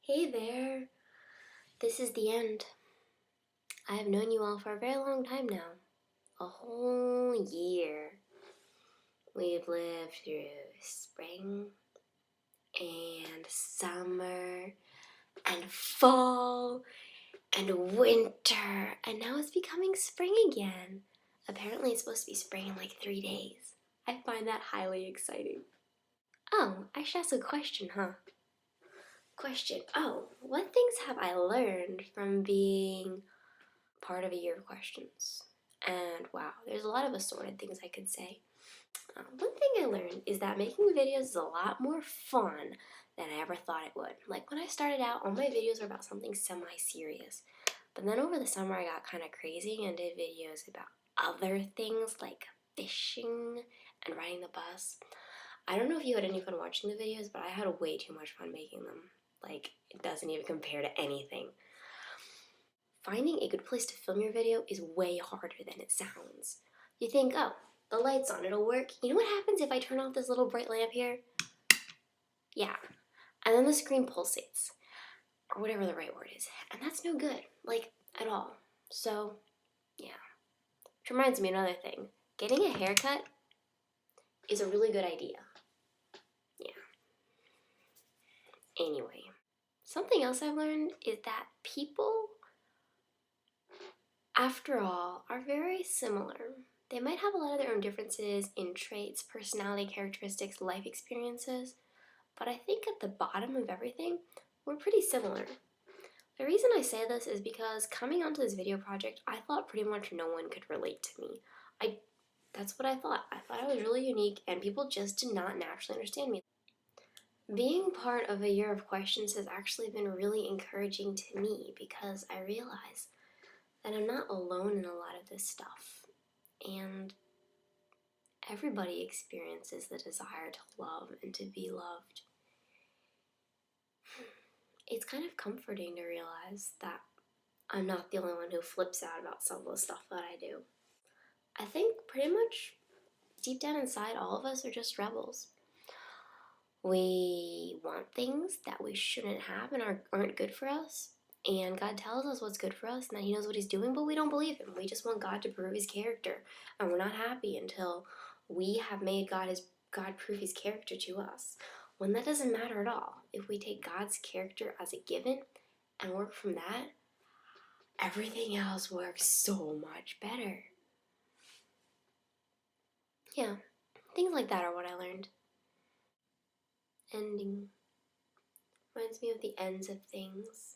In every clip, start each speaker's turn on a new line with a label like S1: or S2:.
S1: Hey there, this is the end. I have known you all for a very long time now. A whole year. We've lived through spring and summer and fall and winter, and now it's becoming spring again. Apparently, it's supposed to be spring in like 3 days. I find that highly exciting. Oh, I should ask a question, huh? Question. Oh, what things have I learned from being part of a year of questions? And wow, there's a lot of assorted things I could say. One thing I learned is that making videos is a lot more fun than I ever thought it would. Like when I started out, all my videos were about something semi-serious. But then over the summer I got kind of crazy and did videos about other things like fishing and riding the bus. I don't know if you had any fun watching the videos, but I had way too much fun making them. Like, it doesn't even compare to anything. Finding a good place to film your video is way harder than it sounds. You think, oh, the light's on, it'll work. You know what happens if I turn off this little bright lamp here? Yeah. And then the screen pulsates, or whatever the right word is. And that's no good, like, at all. So, yeah. Which reminds me of another thing. Getting a haircut is a really good idea. Yeah. Anyway, something else I've learned is that people, after all, are very similar. They might have a lot of their own differences in traits, personality characteristics, life experiences, but I think at the bottom of everything, we're pretty similar. The reason I say this is because coming onto this video project, I thought pretty much no one could relate to me. That's what I thought. I thought I was really unique and people just did not naturally understand me. Being part of a year of questions has actually been really encouraging to me because I realize that I'm not alone in a lot of this stuff. And everybody experiences the desire to love and to be loved. It's kind of comforting to realize that I'm not the only one who flips out about some of the stuff that I do. I think pretty much deep down inside, all of us are just rebels. We want things that we shouldn't have and aren't good for us. And God tells us what's good for us and that He knows what He's doing, but we don't believe Him. We just want God to prove His character. And we're not happy until we have made God prove His character to us. When that doesn't matter at all. If we take God's character as a given and work from that, everything else works so much better. Yeah, things like that are what I learned. Ending reminds me of the ends of things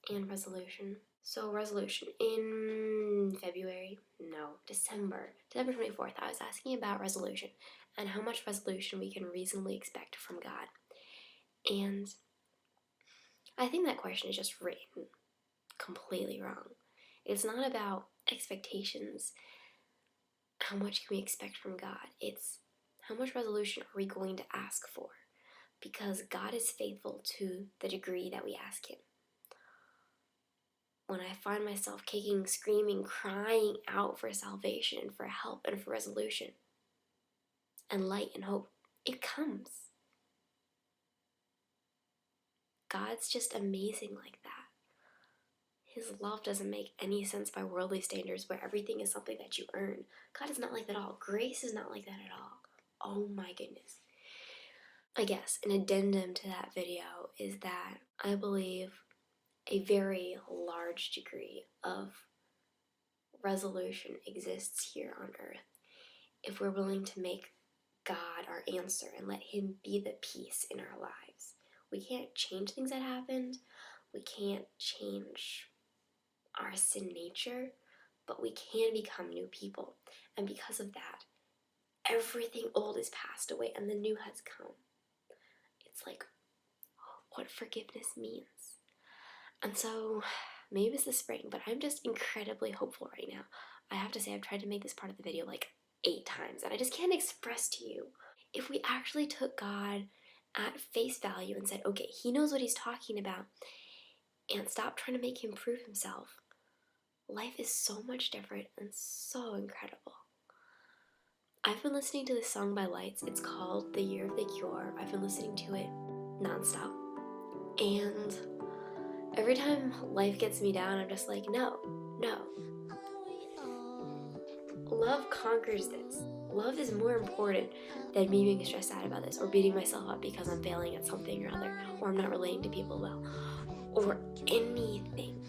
S1: and resolution. So resolution in December 24th, I was asking about resolution and how much resolution we can reasonably expect from God. And I think that question is just written completely wrong. It's not about expectations. How much can we expect from God? It's how much resolution are we going to ask for? Because God is faithful to the degree that we ask Him. When I find myself kicking, screaming, crying out for salvation, for help, and for resolution, and light and hope, it comes. God's just amazing like that. His love doesn't make any sense by worldly standards where everything is something that you earn. God is not like that at all. Grace is not like that at all. Oh my goodness. I guess an addendum to that video is that I believe a very large degree of resolution exists here on earth if we're willing to make God our answer and let Him be the peace in our lives. We can't change things that happened. We can't change our sin nature, but we can become new people. And because of that, everything old is passed away and the new has come. It's like what forgiveness means. And so maybe it's the spring, but I'm just incredibly hopeful right now. I have to say I've tried to make this part of the video like 8 times and I just can't express to you. If we actually took God at face value and said, okay, He knows what He's talking about, and stop trying to make Him prove Himself, life is so much different and so incredible. I've been listening to this song by Lights. It's called The Year of the Cure. I've been listening to it nonstop. And every time life gets me down, I'm just like, no. Love conquers this. Love is more important than me being stressed out about this, or beating myself up because I'm failing at something or other, or I'm not relating to people well, or anything.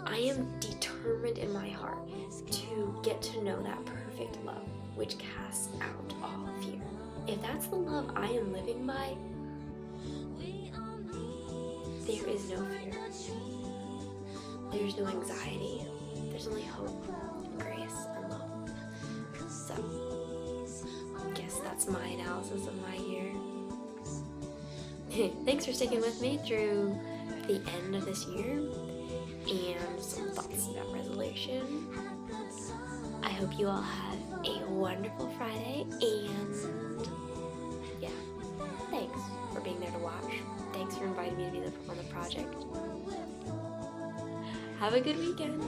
S1: I am determined in my heart to get to know that perfect love, which casts out all fear. If that's the love I am living by, there is no fear. There's no anxiety. There's only hope and grace and love. So, I guess that's my analysis of my year. Thanks for sticking with me through the end of this year and some thoughts about resolution. I hope you all have a wonderful Friday, and yeah, thanks for being there to watch. Thanks for inviting me to be on the project. Have a good weekend.